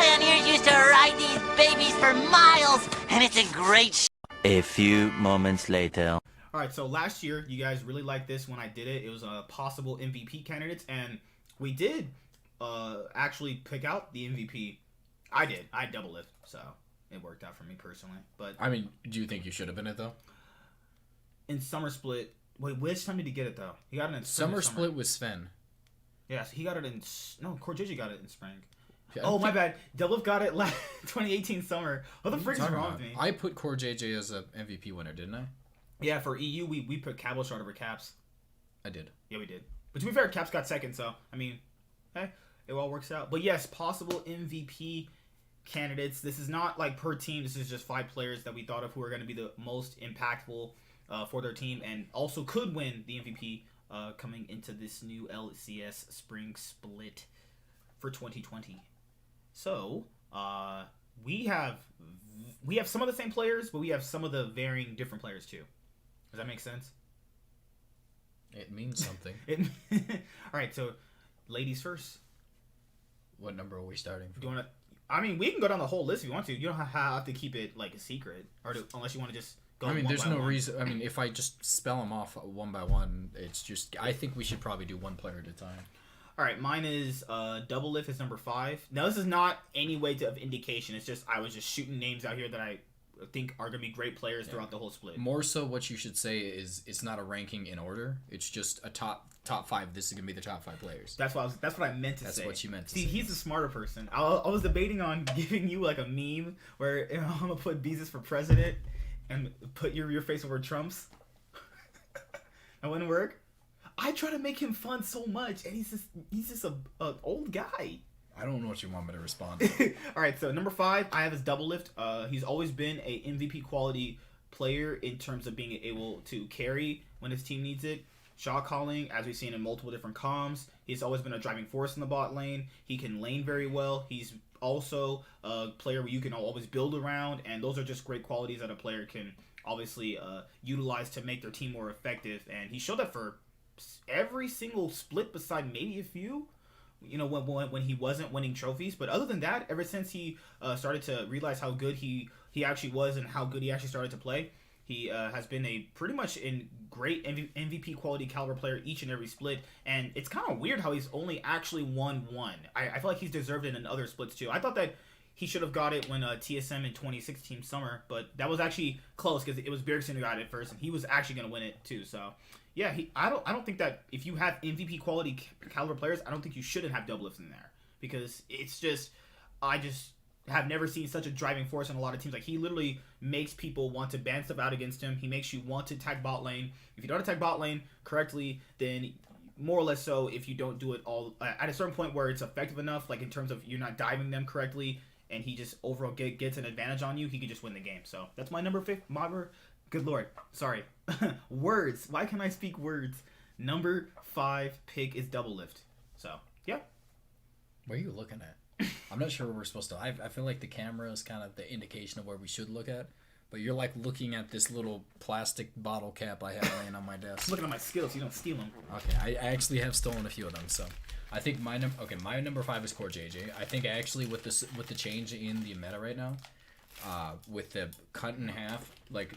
guy on here used to ride these babies for miles, and it's a great A few moments later. Alright, so last year, you guys really liked this when I did it. It was a possible MVP candidates, and we did actually pick out the MVP. I did. I double lift, so it worked out for me personally. But I mean, do you think you should have been it, though? in Summer Split... Wait, which time did he get it, though? He got it in Summer Split with Sven. Yes, he got it in... No, CoreJJ got it in spring. Yeah, Oh, my bad. Doublelift got it 2018 summer. What the frick is wrong with me? I put CoreJJ as a MVP winner, didn't I? Yeah, for EU, we put Cabo Shard over Caps. I did. Yeah, we did. But to be fair, Caps got second, so, I mean, hey, it all works out. But yes, possible MVP candidates. This is not, like, per team. This is just 5 players that we thought of who are going to be the most impactful for their team and also could win the MVP coming into this new LCS Spring Split for 2020. So, we have some of the same players, but we have some of the varying different players, too. Does that make sense? It means something. Alright, so ladies first. What number are we starting from? Do you want to? I mean, we can go down the whole list if you want to. You don't have to keep it like a secret, unless you want to just go. I mean, there's no one. reason. I mean, if I just spell them off one by one, it's just. I think we should probably do one player at a time. All right, mine is double lift is number 5. Now this is not any way of indication. It's just I was just shooting names out here that I think are gonna be great players throughout the whole split. More so, what you should say is it's not a ranking in order. It's just a top 5. This is gonna be the top 5 players. That's what I meant to say. That's what you meant to say. say. He's the smarter person. I was debating on giving you like a meme where I'm gonna put Beezus for president and put your face over Trump's. That wouldn't work. I try to make him fun so much, and he's just a old guy. I don't know what you want me to respond to. All right, so number 5, I have his double lift. He's always been a MVP quality player in terms of being able to carry when his team needs it. Shot calling, as we've seen in multiple different comms, he's always been a driving force in the bot lane. He can lane very well. He's also a player where you can always build around, and those are just great qualities that a player can obviously utilize to make their team more effective. And he showed that for every single split beside maybe a few, you know, when he wasn't winning trophies. But other than that, ever since he started to realize how good he actually was and how good he actually started to play, he has been a pretty much in great MVP quality caliber player each and every split. And it's kind of weird how he's only actually won one. I feel like he's deserved it in other splits too. I thought that he should have got it when TSM in 2016 summer, but that was actually close because it was Bjergsen who got it first, and he was actually going to win it too. So yeah, I don't think that if you have MVP quality caliber players, I don't think you shouldn't have double lifts in there, because it's just, I just have never seen such a driving force in a lot of teams. Like, he literally makes people want to ban stuff out against him. He makes you want to attack bot lane. If you don't attack bot lane correctly, then more or less so, if you don't do it all at a certain point where it's effective enough, like in terms of you're not diving them correctly, and he just overall gets an advantage on you, he could just win the game. So that's my number 5. Good lord, sorry. Words. Why can I speak words? Number 5 pick is double lift. So yeah. What are you looking at? I'm not sure where we're supposed to. I feel like the camera is kind of the indication of where we should look at. But you're like looking at this little plastic bottle cap I have laying on my desk. Looking at my skills, you don't steal them. Okay, I actually have stolen a few of them. So I think my number 5 is CoreJJ. I think actually with the change in the meta right now, with the cut in half like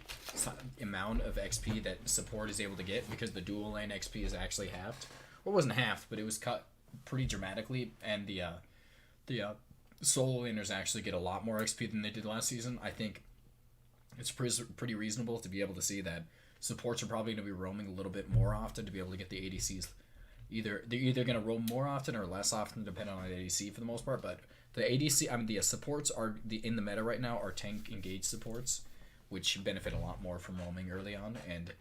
amount of XP that support is able to get, because the dual lane XP is actually halved. Well, it wasn't halved, but it was cut pretty dramatically, and the solo laners actually get a lot more XP than they did last season. I think it's pretty reasonable to be able to see that supports are probably going to be roaming a little bit more often to be able to get the ADCs. They're either going to roam more often or less often, depending on the ADC for the most part. But the ADC, the supports are in the meta right now are tank engaged supports, which benefit a lot more from roaming early on. And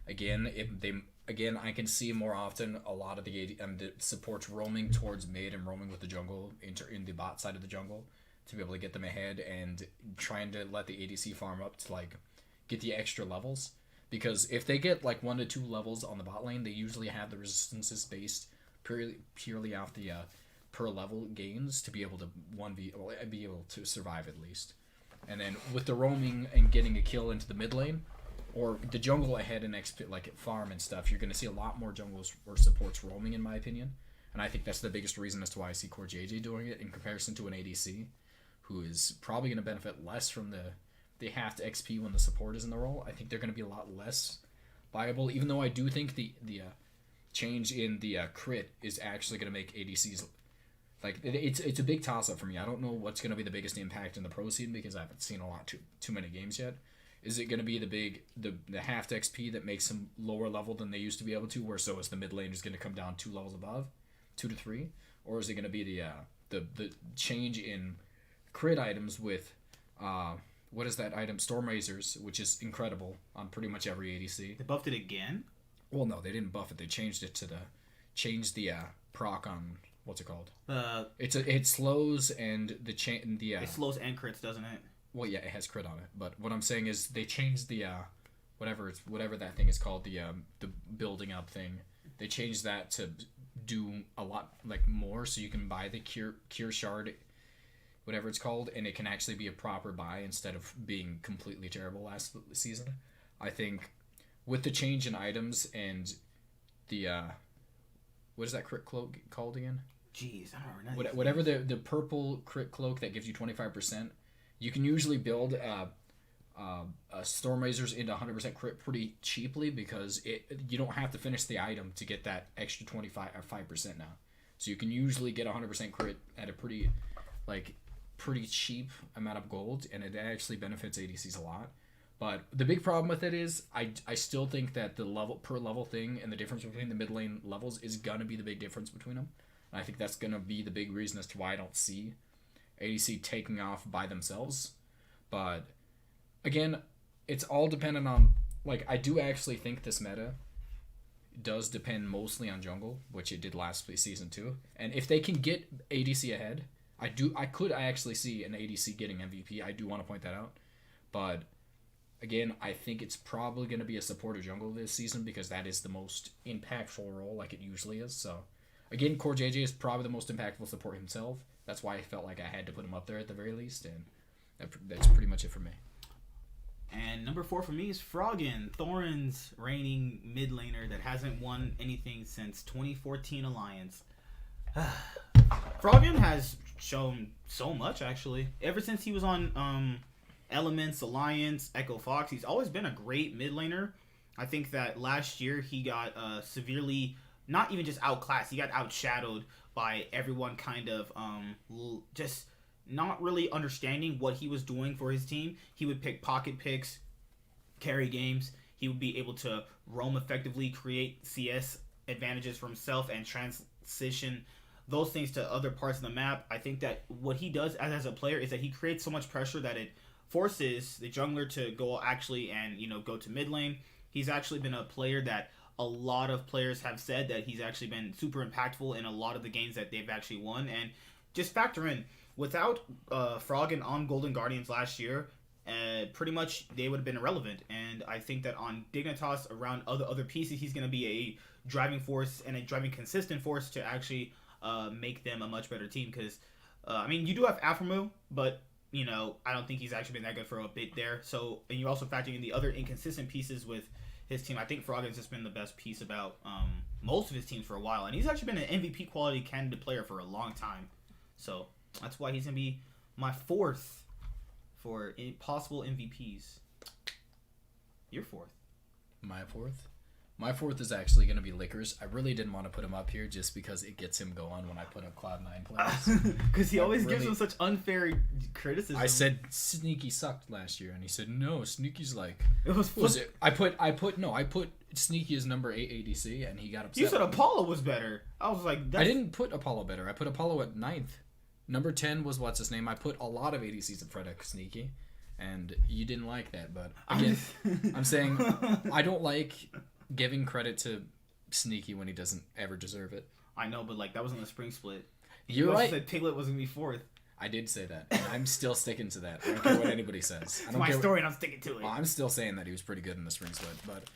again, I can see more often a lot of the supports roaming towards mid and roaming with the jungle in the bot side of the jungle to be able to get them ahead and trying to let the ADC farm up to like get the extra levels. Because if they get like 1 to 2 levels on the bot lane, they usually have the resistances based purely off the per level gains to be able to be able to survive at least. And then with the roaming and getting a kill into the mid lane or the jungle ahead in XP, like at farm and stuff, you're going to see a lot more jungles or supports roaming, in my opinion. And I think that's the biggest reason as to why I see CoreJJ doing it in comparison to an ADC. who is probably going to benefit less from the half to XP when the support is in the role. I think they're going to be a lot less viable, even though I do think the change in the crit is actually going to make ADCs like it's a big toss up for me. I don't know what's going to be the biggest impact in the pro scene because I haven't seen too many games yet. Is it going to be the half to XP that makes them lower level than they used to be able to, where so is the mid lane is going to come down 2 levels above, 2 to 3, or is it going to be the change in crit items with what is that item, Storm Razors, which is incredible on pretty much every ADC. They buffed it again? Well, no, they didn't buff it. They changed it to the proc on what's it called? It slows and it slows and crits, doesn't it? Well, yeah, it has crit on it. But what I'm saying is they changed the whatever that thing is called, the building up thing. They changed that to do a lot like more, so you can buy the cure shard, whatever it's called, and it can actually be a proper buy instead of being completely terrible last season. I think with the change in items and the what is that crit cloak called again? Jeez, I don't remember. Whatever the purple crit cloak that gives you 25%, you can usually build Storm Razors into 100% crit pretty cheaply because you don't have to finish the item to get that extra 25 or 5% now. So you can usually get 100% crit at a pretty cheap amount of gold, and it actually benefits ADCs a lot. But the big problem with it is I still think that the level per level thing and the difference between the mid lane levels is gonna be the big difference between them. And I think that's gonna be the big reason as to why I don't see ADC taking off by themselves. But again, it's all dependent on, like, I do actually think this meta does depend mostly on jungle, which it did last season too. And if they can get ADC ahead, I could actually see an ADC getting MVP. I do want to point that out. But again, I think it's probably going to be a supporter jungle this season because that is the most impactful role, like it usually is. So again, Core JJ is probably the most impactful support himself. That's why I felt like I had to put him up there at the very least, and that's pretty much it for me. And number 4 for me is Froggen, Thorin's reigning mid laner that hasn't won anything since 2014 Alliance. Froggen has shown so much, actually. Ever since he was on Elements, Alliance, Echo Fox, he's always been a great mid laner. I think that last year he got severely, not even just outclassed, he got outshadowed by everyone kind of just not really understanding what he was doing for his team. He would pick pocket picks, carry games. He would be able to roam effectively, create CS advantages for himself, and transition those things to other parts of the map. I think that what he does as a player is that he creates so much pressure that it forces the jungler to go actually and go to mid lane. He's actually been a player that a lot of players have said that he's actually been super impactful in a lot of the games that they've actually won. And just factor in, without Froggen on Golden Guardians last year, pretty much they would have been irrelevant. And I think that on Dignitas, around other pieces, he's going to be a driving force and a driving consistent force to actually make them a much better team. Because, you do have Aphromoo, but I don't think he's actually been that good for a bit there. So, and you're also factoring in the other inconsistent pieces with his team. I think Froggen's just been the best piece about most of his teams for a while. And he's actually been an MVP quality candidate player for a long time. So that's why he's going to be my 4th for possible MVPs. Your 4th. My 4th? My 4th is actually going to be Lickers. I really didn't want to put him up here just because it gets him going when I put up Cloud9 players. Because he always gives him such unfair criticism. I said Sneaky sucked last year, and he said, no, Sneaky's like... It was it? I put Sneaky as number 8 ADC, and he got upset. You said Apollo was better. I was like... I didn't put Apollo better. I put Apollo at 9th. Number 10 was what's his name. I put a lot of ADCs in front of Sneaky, and you didn't like that. But again, I'm saying I don't like giving credit to Sneaky when he doesn't ever deserve it. I know, but that wasn't the spring split. You're right. Said Piglet was gonna be 4th. I did say that, and I'm still sticking to that. I don't care what anybody says. It's my story, and I'm sticking to it. Well, I'm still saying that he was pretty good in the spring split, but.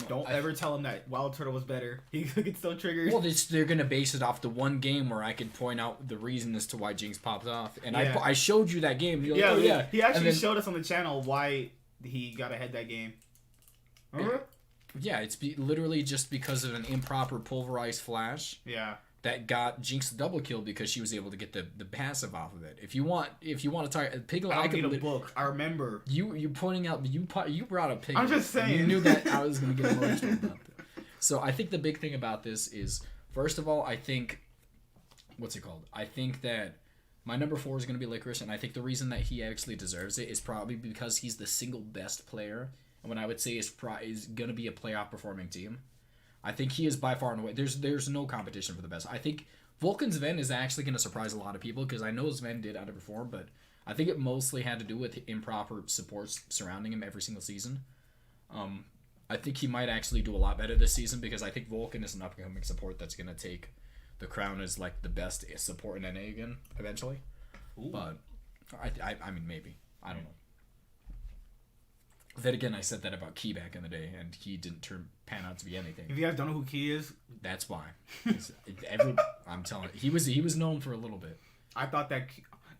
Don't ever tell him that Wild Turtle was better. He gets so triggered. Well, they're going to base it off the one game where I could point out the reason as to why Jinx popped off. And yeah. I showed you that game. You're like, oh, yeah. He actually showed us on the channel why he got ahead that game. Remember? Yeah, it's literally just because of an improper pulverized flash. Yeah. that got Jinx the double kill because she was able to get the passive off of it. If you want to talk Piglet, I could get a book. I remember you pointing out you brought up Piglet. I'm just saying. You knew that I was gonna get emotional about that. So I think the big thing about this is, first of all, I think I think that my number 4 is going to be Licorice, and I think the reason that he actually deserves it is probably because he's the single best player, and what I would say is going to be a playoff performing team. I think he is by far and away. There's no competition for the best. I think Vulcan Sven is actually going to surprise a lot of people because I know Sven did underperform, but I think it mostly had to do with improper supports surrounding him every single season. I think he might actually do a lot better this season because I think Vulcan is an up-and-coming support that's going to take the crown as like the best support in NA again eventually. Ooh. But I mean maybe. I don't know. Then again, I said that about Key back in the day, and he didn't pan out to be anything. If you guys don't know who Key is, that's why. I'm telling you, he was known for a little bit. I thought that.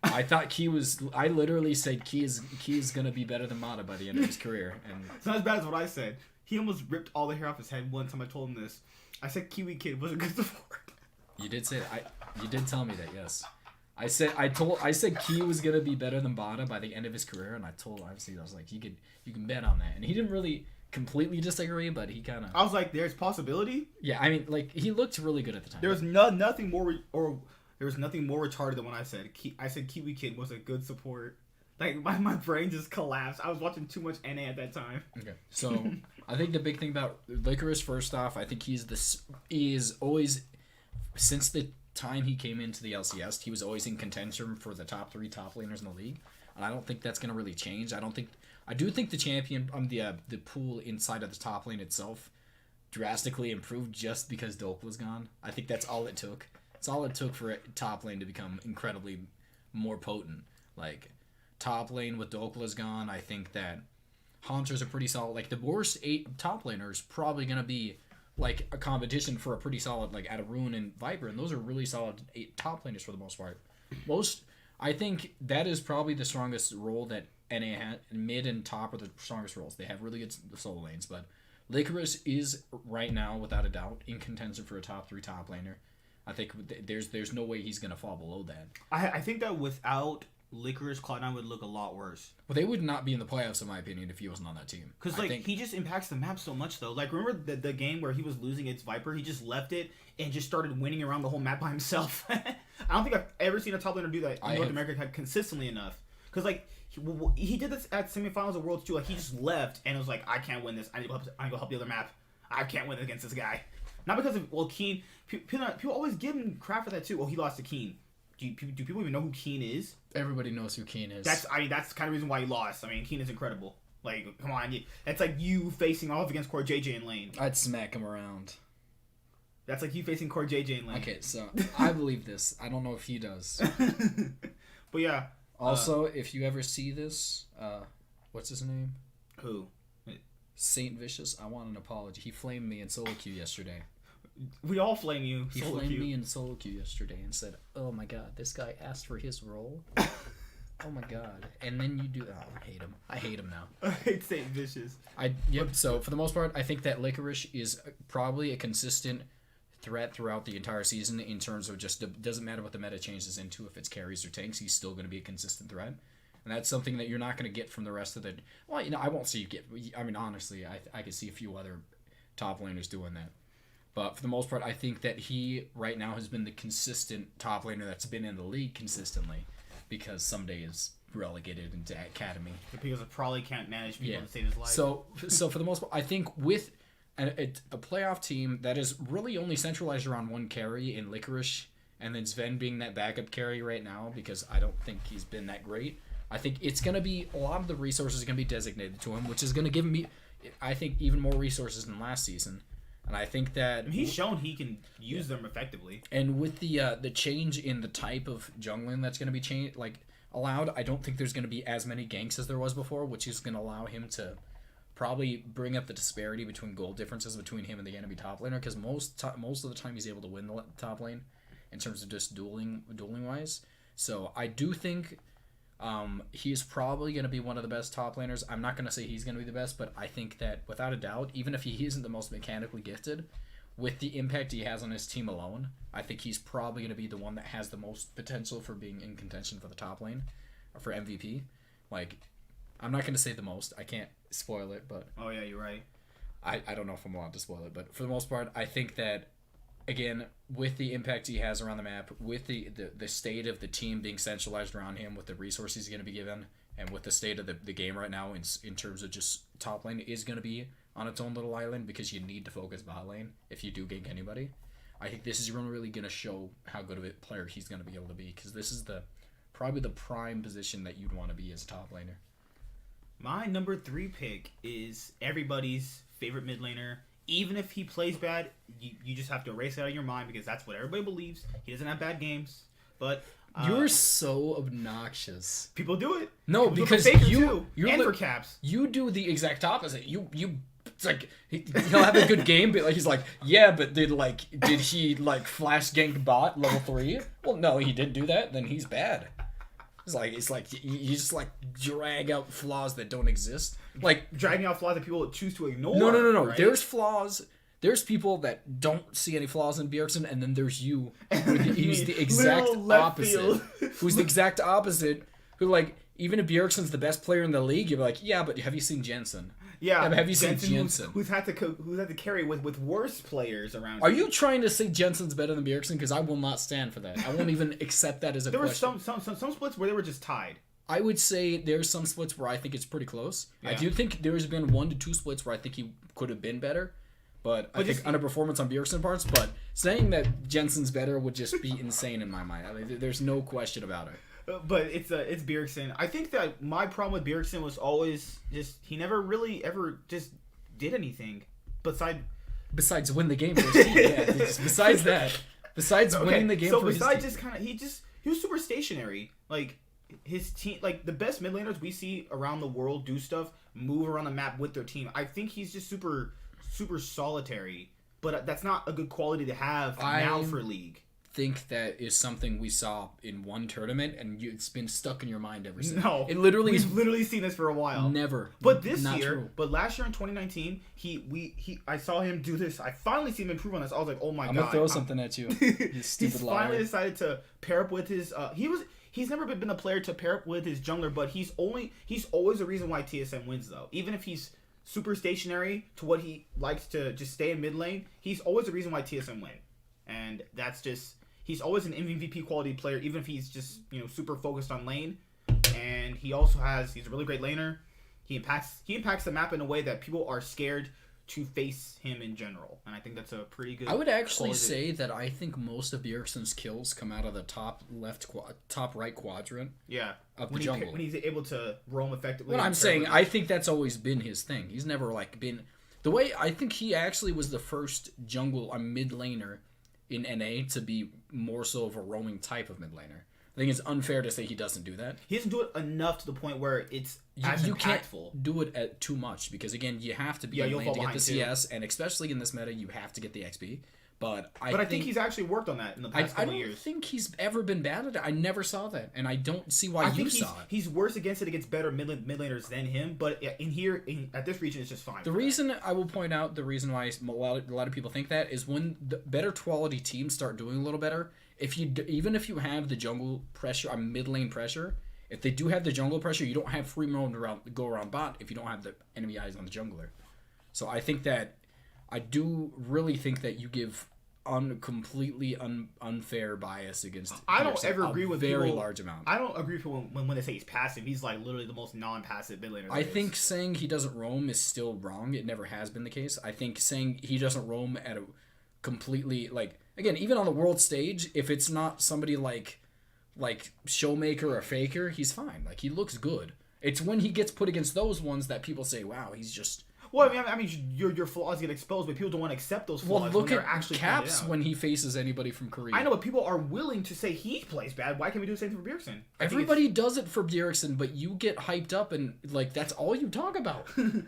I thought Key was. I literally said Key is gonna be better than Mata by the end of his career, and it's not as bad as what I said. He almost ripped all the hair off his head one time I told him this. I said Kiwi Kid was a good support. You did say that. You did tell me that, yes. I said Key was gonna be better than Bada by the end of his career, and I was like, you can bet on that, and he didn't really completely disagree, but he kind of. I was like, there's possibility. Yeah, I mean, like he looked really good at the time. There was nothing more retarded than when I said I said Kiwi Kid was a good support. Like my brain just collapsed. I was watching too much NA at that time. Okay, so I think the big thing about Licorice, first off, I think he is always. Since the time he came into the LCS, he was always in contention for the top 3 top laners in the league, and I don't think that's gonna really change. I do think the champion the pool inside of the top lane itself drastically improved just because Doke was gone. I think that's all it took. It's all it took for top lane to become incredibly more potent. Like top lane with Dokla's gone, I think that Hunters are pretty solid. Like the worst 8 top laners probably gonna be like a competition for a pretty solid like Adarune and Viper, and those are really solid 8 top laners for the most part. I think that is probably the strongest role that NA had. Mid and top are the strongest roles. They have really good solo lanes, but Licorice is right now without a doubt in contention for a top 3 top laner. I think there's no way he's gonna fall below that. I think that without Licorice, Cloud9 would look a lot worse. Well, they would not be in the playoffs, in my opinion, if he wasn't on that team. Because he just impacts the map so much, though. Like, remember the game where he was losing its Viper? He just left it and just started winning around the whole map by himself. I don't think I've ever seen a top laner do that in North America consistently enough. Because, like, he did this at semifinals of Worlds too. Like, he just left and it was like, I can't win this. I need to go help the other map. I can't win against this guy. Not because of, Keen. People always give him crap for that, too. Oh, he lost to Keen. Do people even know who Keen is? Everybody knows who Keen is. That's the kind of reason why he lost. I mean, Keen is incredible. Like, come on, that's like you facing off against Core JJ in lane. I'd smack him around. That's like you facing Core JJ in lane. Okay, so I believe this. I don't know if he does. But yeah. Also, if you ever see this, what's his name? Who? Saint Vicious. I want an apology. He flamed me in solo queue yesterday. We all flame you. He flamed me in solo queue yesterday and said, "Oh my god, this guy asked for his role." Oh my god. And then you do. Oh, I hate him. I hate him now. I hate Saint Vicious. Yep. So for the most part, I think that Licorice is probably a consistent threat throughout the entire season in terms of just doesn't matter what the meta changes into. If it's carries or tanks, he's still going to be a consistent threat. And that's something that you're not going to get from the rest of the. Well, I won't see you get. I mean, honestly, I could see a few other top laners doing that. But for the most part, I think that he right now has been the consistent top laner that's been in the league consistently, because someday is relegated into academy. Because it probably can't manage people to save his life. So for the most part, I think with a playoff team that is really only centralized around one carry in Licorice, and then Sven being that backup carry right now, because I don't think he's been that great. I think it's going to be, a lot of the resources are going to be designated to him, which is going to give me, I think, even more resources than last season. And I think that he's shown he can use them effectively. And with the change in the type of jungling that's going to be allowed, I don't think there's going to be as many ganks as there was before, which is going to allow him to probably bring up the disparity between gold differences between him and the enemy top laner, because most of the time he's able to win the top lane in terms of just dueling wise. So I do think he's probably going to be one of the best top laners. I'm not going to say he's going to be the best, but I think that without a doubt, even if he isn't the most mechanically gifted, with the impact he has on his team alone, I think he's probably going to be the one that has the most potential for being in contention for the top lane, or for MVP. Like, I'm not going to say the most. I can't spoil it, but... Oh, yeah, you're right. I don't know if I'm allowed to spoil it, but for the most part, I think that, again, with the impact he has around the map, with the state of the team being centralized around him, with the resources he's going to be given, and with the state of the game right now in terms of just top lane is going to be on its own little island, because you need to focus bot lane if you do gank anybody. I think this is really going to show how good of a player he's going to be able to be, because this is probably the prime position that you'd want to be as a top laner. My number 3 pick is everybody's favorite mid laner. Even if he plays bad, you just have to erase it out of your mind, because that's what everybody believes. He doesn't have bad games, but... You're so obnoxious. People do it. No, people because you're and for caps. You do the exact opposite. It's like he'll have a good game, but like he's like, yeah, but did he flash gank bot level 3? Well, no, he didn't do that. Then he's bad. It's like you just like drag out flaws that don't exist. Like dragging out flaws that people choose to ignore. No. Right? There's flaws. There's people that don't see any flaws in Bjergsen, and then there's you, who's the exact opposite. Who's the exact opposite? Who, like, even if Bjergsen's the best player in the league, you're like, yeah, but have you seen Jensen? Yeah, but have you seen Jensen? Who's had to carry with worse players around? Are you trying to say Jensen's better than Bjergsen? Because I will not stand for that. I won't even accept that as a question. There were some splits where they were just tied. I would say there's some splits where I think it's pretty close. Yeah. I do think there's been 1 to 2 splits where I think he could have been better. But I think underperformance on Bjergsen parts. But saying that Jensen's better would just be insane in my mind. I mean, there's no question about it. But it's Bjergsen. I think that my problem with Bjergsen was always just he never really ever just did anything besides win the game for his team. Yeah, besides that, winning the game for his team. So besides he was super stationary. Like his team, like the best mid laners we see around the world do stuff, move around the map with their team. I think he's just super solitary, but that's not a good quality to have now for League. Think that is something we saw in one tournament, and it's been stuck in your mind ever since. No, it literally we've literally seen this for a while. Never, but this year, but last year in 2019, I saw him do this. I finally see him improve on this. I was like, oh my god! I'm gonna throw something at you. You stupid he's liar. Finally decided to pair up with his. He's never been a player to pair up with his jungler, but he's always the reason why TSM wins though. Even if he's super stationary to what he likes to just stay in mid lane, he's always the reason why TSM win. And that's just, he's always an MVP quality player, even if he's just, super focused on lane. And he's a really great laner. He impacts the map in a way that people are scared to face him in general. And I think that's a pretty good. I would actually say that I think most of Bjergsen's kills come out of the top right quadrant. Yeah. Of the jungle. When he's able to roam effectively. What I'm saying, I think that's always been his thing. He's never been the way. I think he actually was the first mid laner in NA to be more so of a roaming type of mid laner. I think it's unfair to say he doesn't do that. He doesn't do it enough to the point where it's you can't do it at too much, because again, you have to be in lane to get the CS, and especially in this meta, you have to get the XP. But I think he's actually worked on that in the past couple years. I don't think he's ever been bad at it. I never saw that, and I don't see why you saw it. He's worse against better mid laners than him, but at this region, it's just fine. The reason I will point out, the reason why a lot of people think that is when the better quality teams start doing a little better. Even if you have the jungle pressure, mid lane pressure, if they do have the jungle pressure, you don't have free roam to go around bot if you don't have the enemy eyes on the jungler. So I do really think that you give completely unfair bias against. I don't ever agree with very people, large amount. I don't agree with people when they say he's passive. He's like literally the most non-passive mid laner. I think saying he doesn't roam is still wrong. It never has been the case. I think saying he doesn't roam at a completely again, even on the world stage, if it's not somebody like Showmaker or Faker, he's fine. He looks good. It's when he gets put against those ones that people say, "Wow, he's just." Well, I mean, your flaws get exposed, but people don't want to accept those flaws. Well, look at actually Caps when he faces anybody from Korea. I know, but people are willing to say he plays bad. Why can't we do the same thing for Bjergsen? Everybody does it for Bjergsen, but you get hyped up and that's all you talk about.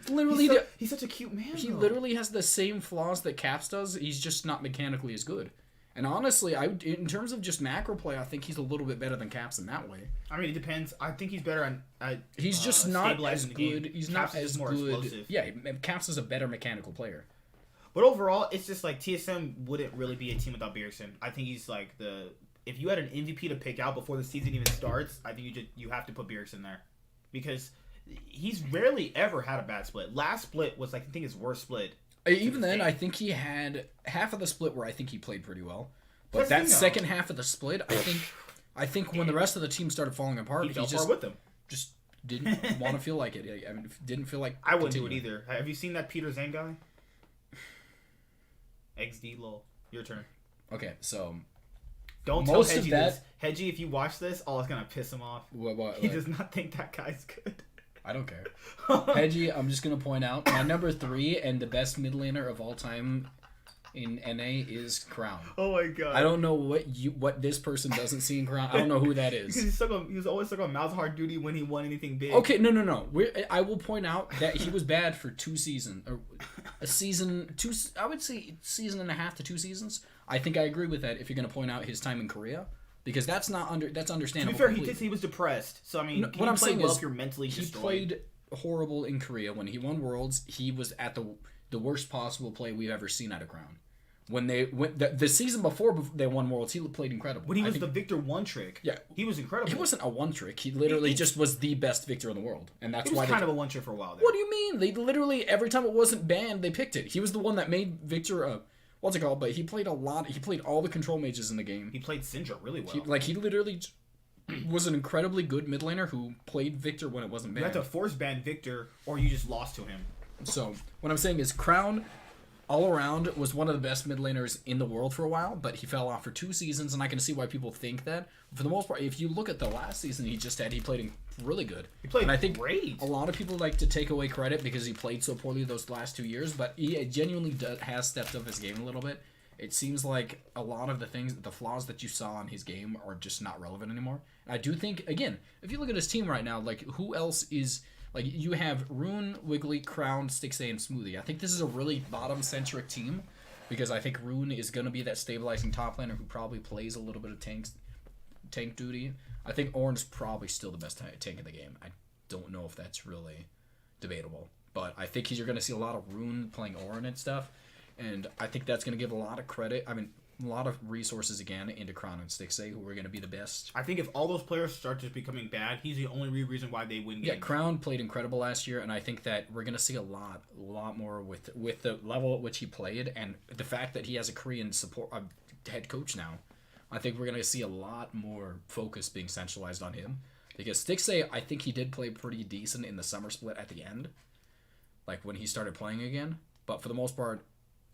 Literally, he's such a cute man. He literally has the same flaws that Caps does. He's just not mechanically as good. And honestly, in terms of just macro play, I think he's a little bit better than Caps in that way. I mean, it depends. I think he's better on. He's just not as good. He's Caps not as more good. Explosive. Yeah, Caps is a better mechanical player. But overall, it's just like TSM wouldn't really be a team without Bjergsen. I think he's like if you had an MVP to pick out before the season even starts, I think you have to put Bjergsen there because he's rarely ever had a bad split. Last split was like I think his worst split. Even then, I think he had half of the split where I think he played pretty well. But that second half of the split, I think when the rest of the team started falling apart, he just with them. Just didn't want to feel like it. I mean, didn't feel like I wouldn't do it either. Have you seen that Peter Zhang guy? XD lol. Your turn. Okay, so don't tell Hedgie this. Hedgie, if you watch this, it's gonna piss him off. What? He does not think that guy's good. I don't care. Hedgie, I'm just going to point out, my number 3 and the best mid laner of all time in NA is Crown. Oh my god. I don't know what this person doesn't see in Crown. I don't know who that is. Because he was always stuck on Malzahar duty when he won anything big. Okay, no. I will point out that he was bad for 2 seasons. Or a season, I would say season and a half to 2 seasons. I think I agree with that if you're going to point out his time in Korea. Because that's understandable. To be fair, he did say he was depressed. So I mean, what I'm saying is, if you're mentally destroyed. He played horrible in Korea when he won Worlds. He was at the worst possible play we've ever seen out of Crown. When they went the season before they won Worlds, he played incredible. When he was the Victor one trick, yeah, he was incredible. He wasn't a one trick. He literally just was the best Victor in the world, and that's why he was kind of a one trick for a while. There. What do you mean? They literally every time it wasn't banned, they picked it. He was the one that made Victor what's it called? But he played a lot. He played all the control mages in the game. He played Syndra really well. He literally was an incredibly good mid laner who played Victor when it wasn't banned. You had to force ban Victor, or you just lost to him. So what I'm saying is Crown, all around, was one of the best mid laners in the world for a while, but he fell off for 2 seasons, and I can see why people think that. For the most part, if you look at the last season he just had, he played really good. He played and I think great. A lot of people like to take away credit because he played so poorly those last 2 years, but he genuinely has stepped up his game a little bit. It seems like a lot of the flaws that you saw in his game are just not relevant anymore. And I do think, again, if you look at his team right now, like, who else is... Like, you have Rune, Wiggly, Crown, Stixay, and Smoothie. I think this is a really bottom-centric team because I think Rune is going to be that stabilizing top laner who probably plays a little bit of tank duty. I think Ornn's probably still the best tank in the game. I don't know if that's really debatable. But I think you're going to see a lot of Rune playing Ornn and stuff. And I think that's going to give a lot of credit. I mean, a lot of resources again into Crown and Stixay, who are going to be the best. I think if all those players start just becoming bad, he's the only reason why they win games. Yeah, Crown played incredible last year, and I think that we're going to see a lot more with the level at which he played and the fact that he has a Korean head coach now. I think we're going to see a lot more focus being centralized on him. Because Stixay, I think he did play pretty decent in the summer split at the end, like when he started playing again. But for the most part,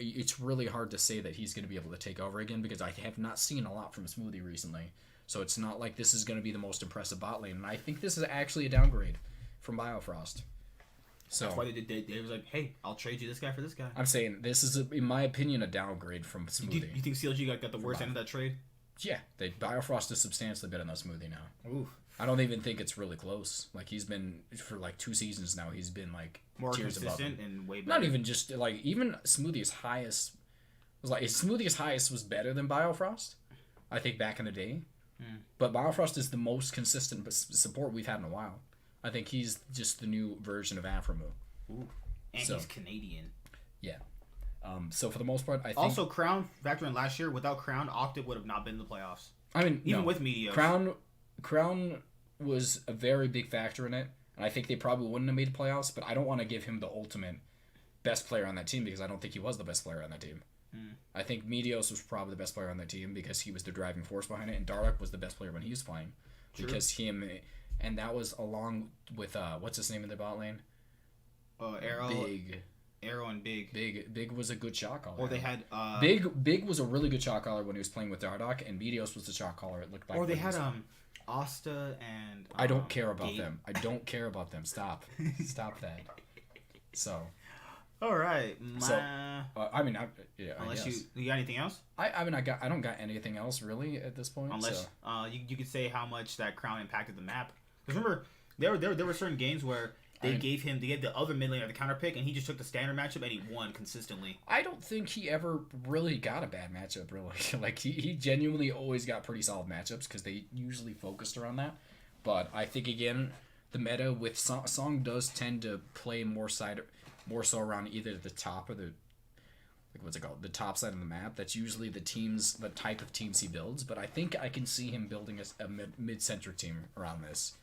it's really hard to say that he's going to be able to take over again because I have not seen a lot from Smoothie recently. So it's not like this is going to be the most impressive bot lane. And I think this is actually a downgrade from Biofrost. So that's why they was like, hey, I'll trade you this guy for this guy. I'm saying this is, in my opinion, a downgrade from Smoothie. You think CLG got the worst end of that trade? Yeah, Biofrost is substantially better than Smoothie now. Oof. I don't even think it's really close. Like, he's been, for like 2 seasons now, he's been like more tiers consistent above and way better. Not even just, like, even Smoothie's highest was better than Biofrost, I think, back in the day. But Biofrost is the most consistent support we've had in a while. I think he's just the new version of Aframu. Ooh. And he's Canadian. Yeah. So for the most part, I think... Also, Crown, factoring last year, without Crown, Octave would have not been in the playoffs. I mean, even with Meteos. Crown was a very big factor in it, and I think they probably wouldn't have made the playoffs, but I don't want to give him the ultimate best player on that team because I don't think he was the best player on that team. I think Meteos was probably the best player on that team because he was the driving force behind it, and Dardoch was the best player when he was playing. Because and that was along with, what's his name in the bot lane? Arrow and Big. Big was a good shot caller. Or they had... Big was a really good shot caller when he was playing with Dardoch, and Meteos was the shot caller, it looked like. Or they had, Asta and... I don't care about them. I don't care about them. Stop. Stop that. So... All right. Unless you got anything else? I don't got anything else really at this point. Unless you could say how much that Crown impacted the map. Because remember, there were certain games where they gave the other mid laner the counter pick, and he just took the standard matchup and he won consistently. I don't think he ever really got a bad matchup. Really, like he genuinely always got pretty solid matchups because they usually focused around that. But I think again, the meta with Song does tend to play more so around either the top or what's it called? The top side of the map. That's usually the type of teams he builds. But I think I can see him building a mid-centric team around this.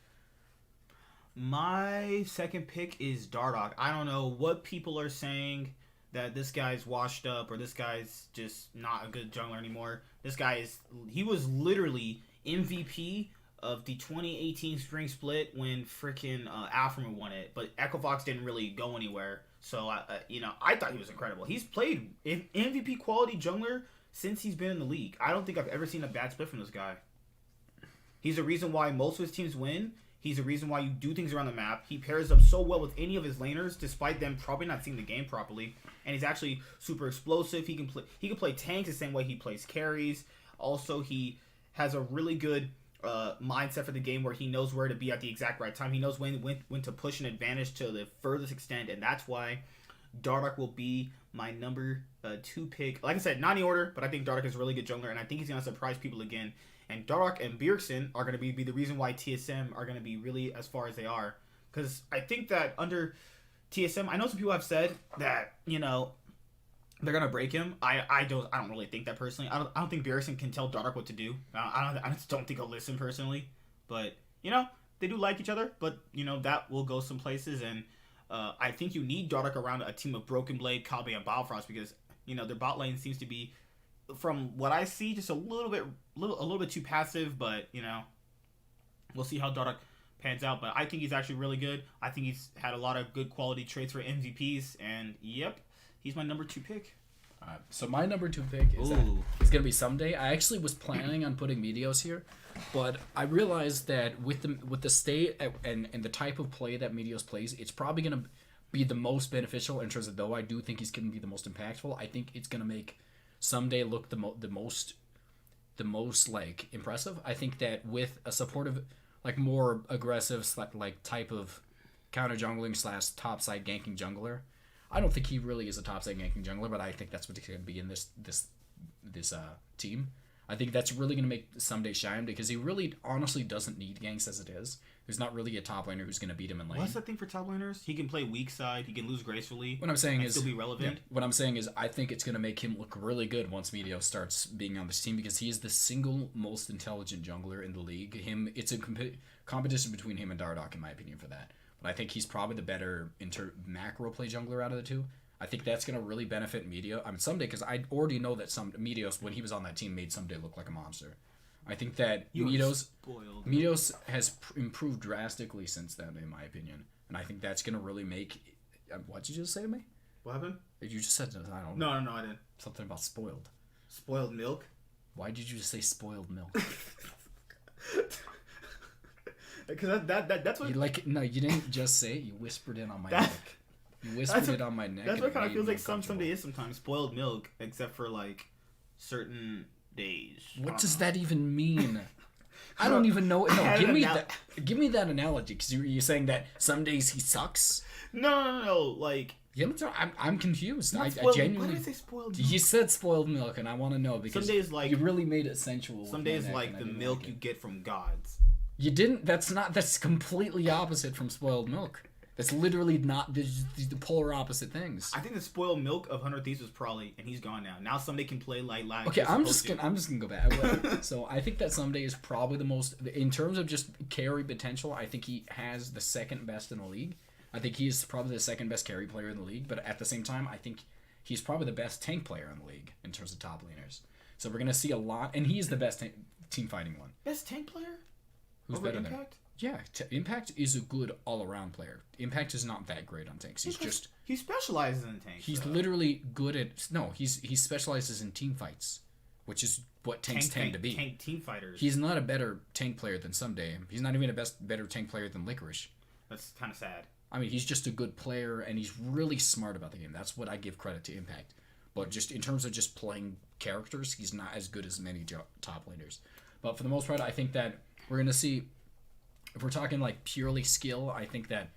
My second pick is Dardoch. I don't know what people are saying that this guy's washed up or this guy's just not a good jungler anymore. He was literally MVP of the 2018 Spring Split when freaking Alpha won it, but Echo Fox didn't really go anywhere. So I thought he was incredible. He's played MVP quality jungler since he's been in the league. I don't think I've ever seen a bad split from this guy. He's the reason why most of his teams win. He's the reason why you do things around the map. He pairs up so well with any of his laners, despite them probably not seeing the game properly. And he's actually super explosive. He can play tanks the same way he plays carries. Also, he has a really good mindset for the game where he knows where to be at the exact right time. He knows when to push an advantage to the furthest extent, and that's why Dardoch will be my number 2 pick. Like I said, not in order, but I think Dardoch is a really good jungler, and I think he's going to surprise people again. And Dardoch and Bjergsen are going to be the reason why TSM are going to be really as far as they are. Because I think that under TSM, I know some people have said that, they're going to break him. I don't really think that personally. I don't think Bjergsen can tell Dardoch what to do. I just don't think he'll listen personally. But, they do like each other. But, that will go some places. And I think you need Dardoch around a team of Broken Blade, Kabe, and Bifrost because, their bot lane seems to be, from what I see, just a little bit too passive, but we'll see how Dardoch pans out. But I think he's actually really good. I think he's had a lot of good quality traits for MVPs, and yep, he's my number 2 pick. So my number 2 pick is gonna be Someday. I actually was planning on putting Meteos here, but I realized that with the state and the type of play that Meteos plays, it's probably gonna be the most beneficial in terms of, though I do think he's gonna be the most impactful. I think it's gonna make Someday look the most like impressive. I think that with a supportive, like more aggressive like type of counter jungling / topside ganking jungler, I don't think he really is a topside ganking jungler, but I think that's what he's going to be in this team. I think that's really going to make Someday shine because he really honestly doesn't need ganks as it is. There's not really a top laner who's going to beat him in lane. What's the thing for top laners? He can play weak side. He can lose gracefully. What I'm saying is still be relevant. Yeah, what I'm saying is I think it's going to make him look really good once Meteos starts being on this team because he is the single most intelligent jungler in the league. It's a competition between him and Dardoch in my opinion for that. But I think he's probably the better macro play jungler out of the two. I think that's going to really benefit Meteos. Someday, because I already know that Meteos, when he was on that team, made Someday look like a monster. I think that Meteos has improved drastically since then, in my opinion. And I think that's going to really make... what did you just say to me? What happened? You just said, I don't know. No, I didn't. Something about spoiled. Spoiled milk? Why did you just say spoiled milk? Because that's what... No, you didn't just say it. You whispered it on my neck. You whispered it on my neck. That's what kind of feels like Someday is sometimes. Spoiled milk, except for, certain days. What does that even mean? I don't even know. No, give me that analogy, because you're saying that some days he sucks? No. I'm confused. I genuinely... Why did I say spoiled milk? You said spoiled milk, and I want to know, because some days, you really made it sensual. Some days the milk you get from gods. You didn't? That's completely opposite from spoiled milk. That's literally not the polar opposite things. I think the spoiled milk of 100 Thieves was probably, and he's gone now. Now Someday can play like. Okay, I'm just gonna go back. So I think that Someday is probably the most, in terms of just carry potential. I think he has the second best in the league. I think he is probably the second best carry player in the league. But at the same time, I think he's probably the best tank player in the league in terms of top laners. So we're gonna see a lot, and he's the best team fighting one. Best tank player? Who's over better Impact? than? Yeah, Impact is a good all-around player. Impact is not that great on tanks. He specializes in tanks. He's literally good at... No, he specializes in team fights, which is what tanks tend to be. Tank team fighters. He's not a better tank player than Someday. He's not even a better tank player than Licorice. That's kind of sad. I mean, he's just a good player, and he's really smart about the game. That's what I give credit to Impact. But just in terms of just playing characters, he's not as good as many top laners. But for the most part, I think that we're going to see... If we're talking purely skill, I think that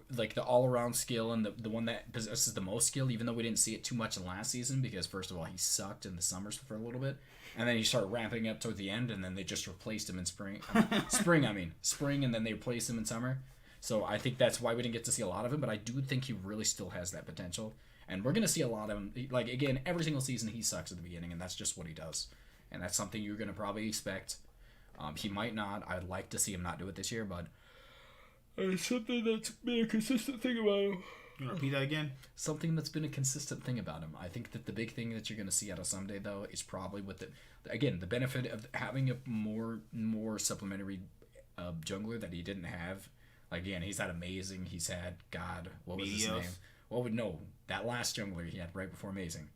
the all-around skill and the one that possesses the most skill, even though we didn't see it too much in last season because first of all he sucked in the summers for a little bit, and then he started ramping up toward the end, and then they just replaced him in spring, and then they replaced him in summer. So I think that's why we didn't get to see a lot of him, but I do think he really still has that potential. And we're going to see a lot of him. Like, again, every single season he sucks at the beginning, and that's just what he does. And that's something you're going to probably expect. He might not. I'd like to see him not do it this year, but it's something that's been a consistent thing about him. You want to repeat that again? Something that's been a consistent thing about him. I think that the big thing that you're going to see out of Someday, though, is probably with the benefit of having a more supplementary jungler that he didn't have. Like, again, he's had Amazing. He's had, God, what was his name? Well, no, that last jungler he had right before Amazing.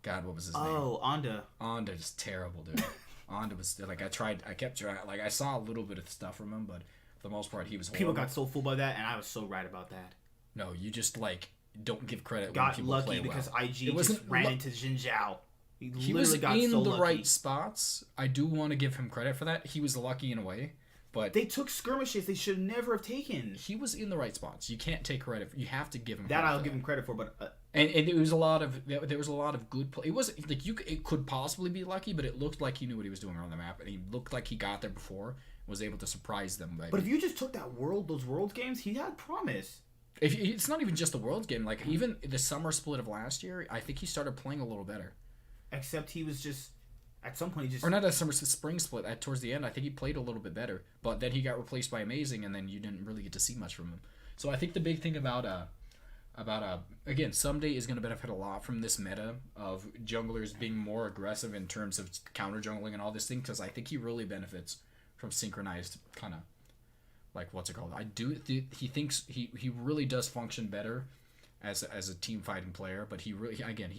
God, what was his name? Oh, Onda. Onda is terrible, dude. Onda was, like, I kept trying, like, I saw a little bit of stuff from him, but for the most part, he was horrible. People got so fooled by that, and I was so right about that. No, you just, like, don't give credit got when people lucky play because well. IG just ran into Xin Zhao. He was in the right spots. I do want to give him credit for that. He was lucky in a way, but they took skirmishes they should never have taken. He was in the right spots. You can't take credit. You have to give him that. Credit I'll for give him credit for, but and it was a lot of there was a lot of good play. It was like it could possibly be lucky, but it looked like he knew what he was doing around the map, and he looked like he got there before, was able to surprise them. But if you just took those Worlds games, he had promise. If it's not even just the Worlds game, like even the summer split of last year, I think he started playing a little better. Except he was just at some point he just or not a spring split. Towards the end, I think he played a little bit better, but then he got replaced by Amazing, and then you didn't really get to see much from him. So I think the big thing about again, Someday is going to benefit a lot from this meta of junglers being more aggressive in terms of counter jungling and all this thing, because I think he really benefits from synchronized kind of, like, what's it called? He thinks he really does function better as a team fighting player, but he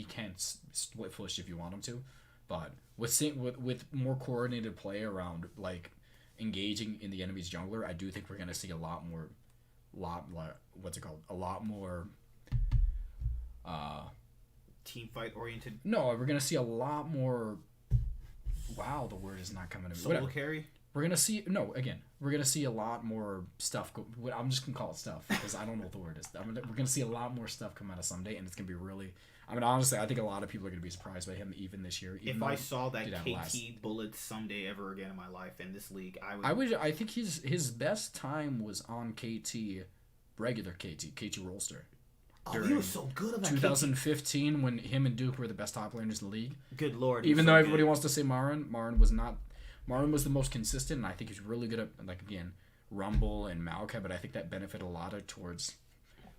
can't split push if you want him to, but with more coordinated play around, like, engaging in the enemy's jungler, I do think we're going to see a lot more team fight oriented. No, we're gonna see a lot more. Wow, the word is not coming to me. Solo carry. We're gonna see we're gonna see a lot more stuff. I'm just gonna call it stuff because I don't know what the word is. We're gonna see a lot more stuff come out of Someday, and it's gonna be really. I mean, honestly, I think a lot of people are gonna be surprised by him even this year. If I saw that KT bullet Someday ever again in my life in this league, I would. I think his best time was on KT, regular KT Rolster. Oh, he was so good on that 2015 when him and Duke were the best top laners in the league. Good lord. Even though everybody wants to say Marin was not. Marin was the most consistent, and I think he's really good at, like, again, Rumble and Maokai, but I think that benefited a lot towards,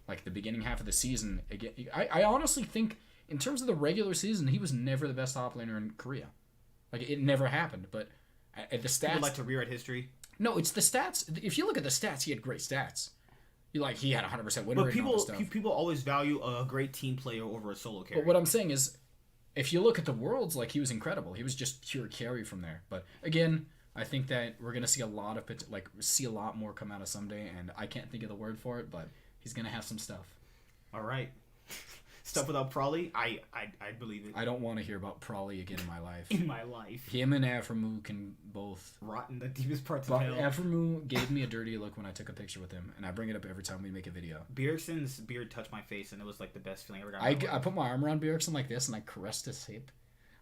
like, the beginning half of the season. Again, I honestly think, in terms of the regular season, he was never the best top laner in Korea. Like, it never happened, but at the stats... People like to rewrite history? No, it's the stats. If you look at the stats, he had great stats. He had 100% win rate. But people always value a great team player over a solo carry. But what I'm saying is, if you look at the Worlds, like, he was incredible. He was just pure carry from there. But again, I think that we're gonna see a lot more come out of Someday, and I can't think of the word for it, but he's gonna have some stuff. All right. Stuff without Prolly, I believe it. I don't want to hear about Prolly again in my life. In my life. Him and Aframu can both... rot in the deepest parts of hell. Aframu gave me a dirty look when I took a picture with him, and I bring it up every time we make a video. Bjergsen's beard touched my face, and it was, like, the best feeling I ever got. I put my arm around Bjergsen like this, and I caressed his hip.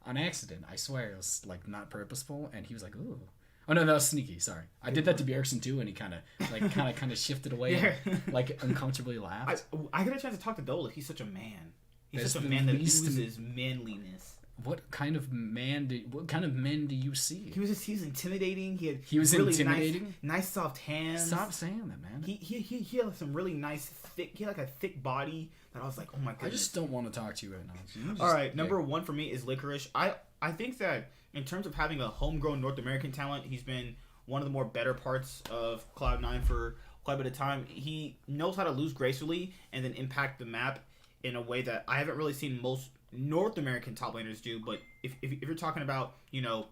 On accident, I swear. It was, like, not purposeful, and he was like, ooh. Oh, no, that was sneaky, sorry. I did that to Bjergsen, too, and he kind of shifted away, yeah. and, like, uncomfortably laughed. I got a chance to talk to Dolph. He's such a man. He's such a man that oozes manliness. What kind of men do you see? He was intimidating. He was really intimidating. Nice soft hands. Stop saying that, man. He had some really nice thick. He had like a thick body that I was like, oh my goodness. I just don't want to talk to you right now. All right, number one for me is Licorice. I think that in terms of having a homegrown North American talent, he's been one of the more better parts of Cloud9 for quite a bit of time. He knows how to lose gracefully and then impact the map in a way that I haven't really seen most North American top laners do. But if you're talking about, you know,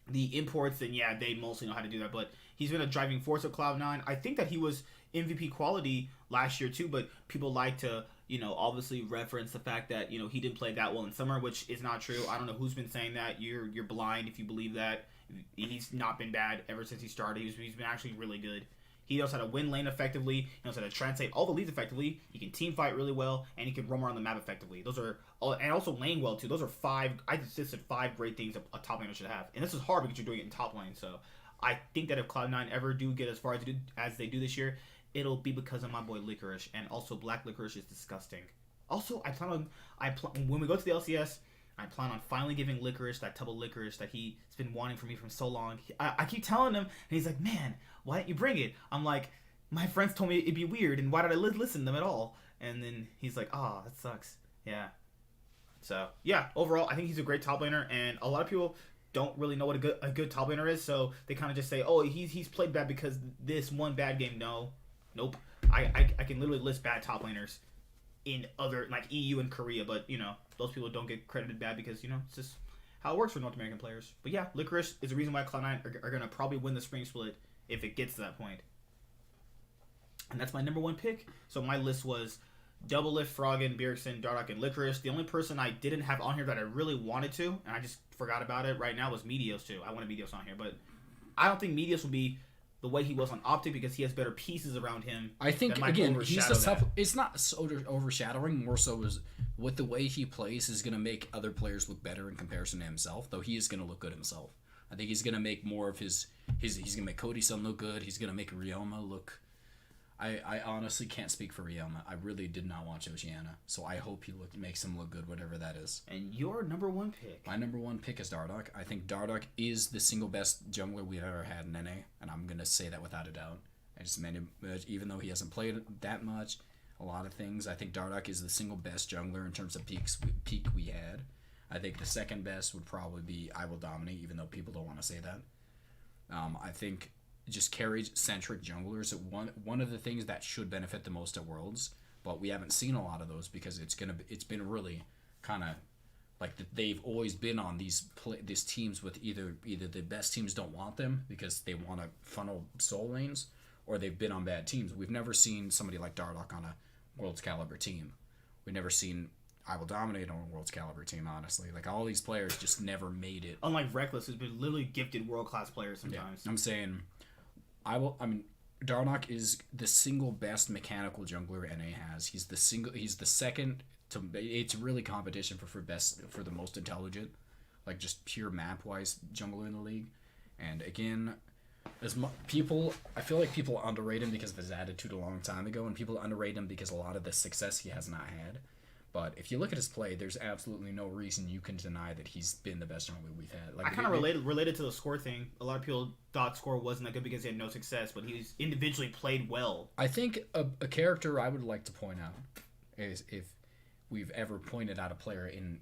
the imports, then yeah, they mostly know how to do that. But he's been a driving force of Cloud9. I think that he was MVP quality last year too, but people like to, you know, obviously reference the fact that, you know, he didn't play that well in summer, which is not true. I don't know who's been saying that. You're blind if you believe that. He's not been bad ever since he started. He's been actually really good. He knows how to win lane effectively. He knows how to translate all the leads effectively. He can team fight really well, and he can roam around the map effectively. Those are and also lane well too. Those are five. I just listed 5 great things a top laner should have, and this is hard because you're doing it in top lane. So I think that if Cloud9 ever do get as far as they do this year, it'll be because of my boy Licorice, and also Black Licorice is disgusting. Also, when we go to the LCS, I plan on finally giving Licorice that tub of licorice that he's been wanting from me for so long. I keep telling him, and he's like, man, why didn't you bring it? I'm like, my friends told me it'd be weird, and why did I listen to them at all? And then he's like, oh, that sucks. Yeah. So, yeah, overall, I think he's a great top laner, and a lot of people don't really know what a good top laner is, so they kind of just say, oh, he's played bad because this one bad game. Nope. I can literally list bad top laners in other, like, EU and Korea, but, you know, those people don't get credited bad because, you know, it's just how it works for North American players. But yeah, Licorice is the reason why Cloud9 are going to probably win the spring split if it gets to that point. And that's my number one pick. So my list was Doublelift, Froggen, Bjergsen, Dardoch, and Licorice. The only person I didn't have on here that I really wanted to, and I just forgot about it right now, was Meteos too. I wanted Meteos on here, but I don't think Meteos will be the way he was on Optic because he has better pieces around him. I think, again, he's the tough. It's not so overshadowing, more so is with the way he plays is going to make other players look better in comparison to himself, though he is going to look good himself. I think he's going to make more of he's going to make Cody-san look good. He's going to make Ryoma look... I honestly can't speak for Ryoma. I really did not watch Oceania, so I hope he makes him look good, whatever that is. And your number one pick? My number one pick is Dardoch. I think Dardoch is the single best jungler we've ever had in NA, and I'm going to say that without a doubt. I just meant him, even though he hasn't played that much, a lot of things, I think Dardoch is the single best jungler in terms of peak we had. I think the second best would probably be I Will Dominate, even though people don't want to say that. I think just carry-centric junglers. One of the things that should benefit the most at Worlds, but we haven't seen a lot of those because it's been really kind of like they've always been on these teams with either the best teams don't want them because they want to funnel soul lanes, or they've been on bad teams. We've never seen somebody like Dardoch on a Worlds caliber team. We've never seen I Will Dominate on a Worlds caliber team, honestly. Like, all these players just never made it. Unlike Reckless, who's been literally gifted world-class players sometimes. Yeah, I'm saying... Dardoch is the single best mechanical jungler NA has. He's the second to... It's really competition for the most intelligent, like, just pure map-wise jungler in the league. And, again... I feel like people underrate him because of his attitude a long time ago, and people underrate him because a lot of the success he has not had. But if you look at his play, there's absolutely no reason you can deny that he's been the best jungler we've had. Like, I kind of related to the score thing. A lot of people thought score wasn't that good because he had no success, but he's individually played well. I think a character I would like to point out is if we've ever pointed out a player in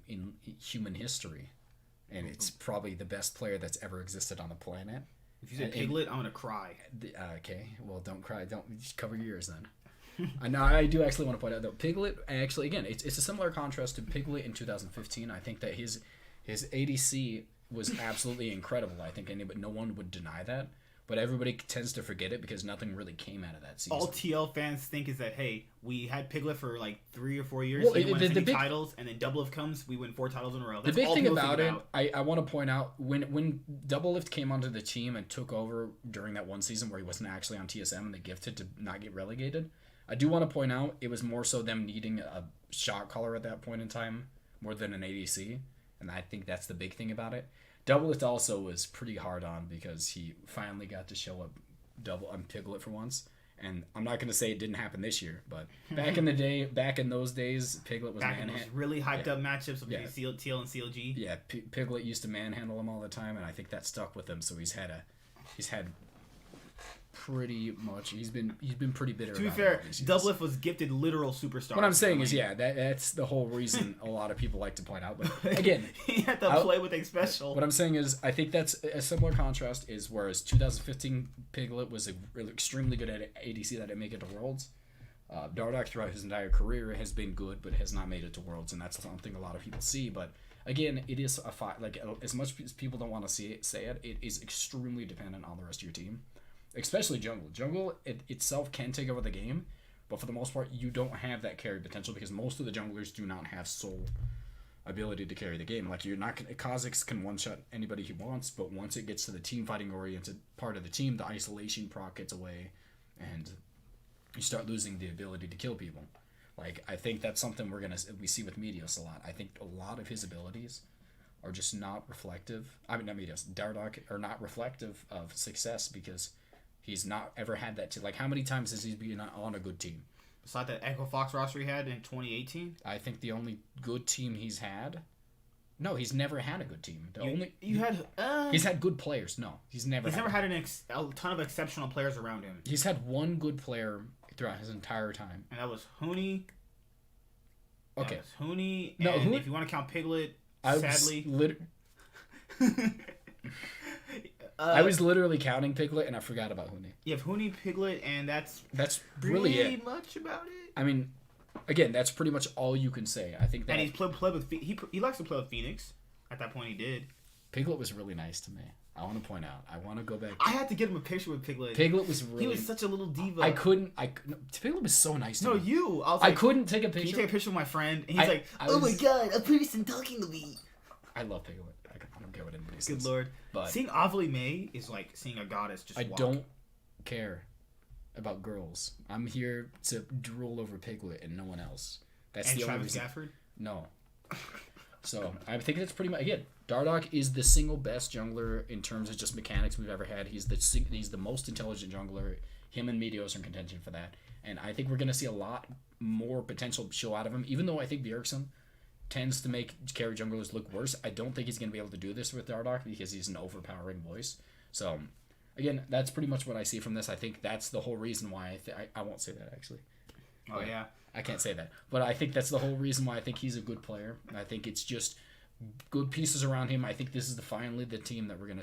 human history, and it's probably the best player that's ever existed on the planet. If you say Piglet, I'm going to cry. Okay, well, don't cry. Don't just cover your ears then. I know I do actually want to point out, though, Piglet, actually, again, it's a similar contrast to Piglet in 2015. I think that his ADC was absolutely incredible. I think no one would deny that. But everybody tends to forget it because nothing really came out of that season. All TL fans think is that, hey, we had Piglet for like 3 or 4 years. Well, he didn't win any titles, and then Doublelift comes, we win 4 titles in a row. That's the big thing about it, I want to point out, when Doublelift came onto the team and took over during that one season where he wasn't actually on TSM and they gifted to not get relegated, I do want to point out it was more so them needing a shot caller at that point in time more than an ADC, and I think that's the big thing about it. Doublelift also was pretty hard on because he finally got to show up Piglet for once. And I'm not going to say it didn't happen this year, but back in those days, Piglet was really hyped up matchups between TL and CLG. Yeah, Piglet used to manhandle him all the time, and I think that stuck with him. So he's had pretty much he's been pretty bitter. To be fair, Doublelift was gifted literal superstar. What I'm saying is, that's the whole reason a lot of people like to point out. But again, he had to play with a special. What I'm saying is, I think that's a similar contrast. Is whereas 2015 Piglet was extremely good at ADC that didn't make it to Worlds. Dardoch throughout his entire career has been good, but has not made it to Worlds, and that's something a lot of people see. But again, it is a fight. Like, as much as people don't want to say it, it is extremely dependent on the rest of your team. Especially jungle. Jungle itself can take over the game, but for the most part, you don't have that carry potential because most of the junglers do not have sole ability to carry the game. Like, you're not Kha'Zix can one-shot anybody he wants, but once it gets to the team fighting oriented part of the team, the isolation proc gets away, and you start losing the ability to kill people. Like, I think that's something we see with Meteos a lot. I think a lot of his abilities are just not reflective. I mean, not Meteos, Dardoch are not reflective of success because he's not ever had that. Like, how many times has he been on a good team? Besides that Echo Fox roster he had in 2018. I think the only good team he's had. No, he's never had a good team. He's had good players. No, he's never had a ton of exceptional players around him. He's had one good player throughout his entire time, and that was Hooney. Okay, Hooney. No, and if you want to count Piglet, sadly. I was literally counting Piglet, and I forgot about Hooney. You have Hooney, Piglet, and that's really pretty much about it. I mean, again, that's pretty much all you can say. I think that. And he's played with he likes to play with Phoenix. At that point, he did. Piglet was really nice to me. I want to point out. I want to go back. I had to get him a picture with Piglet. Piglet was really. He was such a little diva. Piglet was so nice to me. No, you. I couldn't take a picture. Can you take a picture with my friend? And he's oh my god, a person talking to me. I love Piglet. I don't care what anybody says. Good lord. But seeing Avalie May is like seeing a goddess just walk. Don't care about girls. I'm here to drool over Piglet and no one else. That's and the Travis only reason. Gafford? No. So I think that's pretty much again. Dardoch is the single best jungler in terms of just mechanics we've ever had. He's the most intelligent jungler. Him and Meteos are in contention for that, and I think we're gonna see a lot more potential show out of him. Even though I think Bjergsen tends to make carry junglers look worse, I don't think he's gonna be able to do this with Dardoch because he's an overpowering voice. So again, that's pretty much what I see from this. I think that's the whole reason why I won't say that actually. Oh yeah. I can't say that, but I think that's the whole reason why I think he's a good player. I think it's just good pieces around him. I think this is finally the team that we're gonna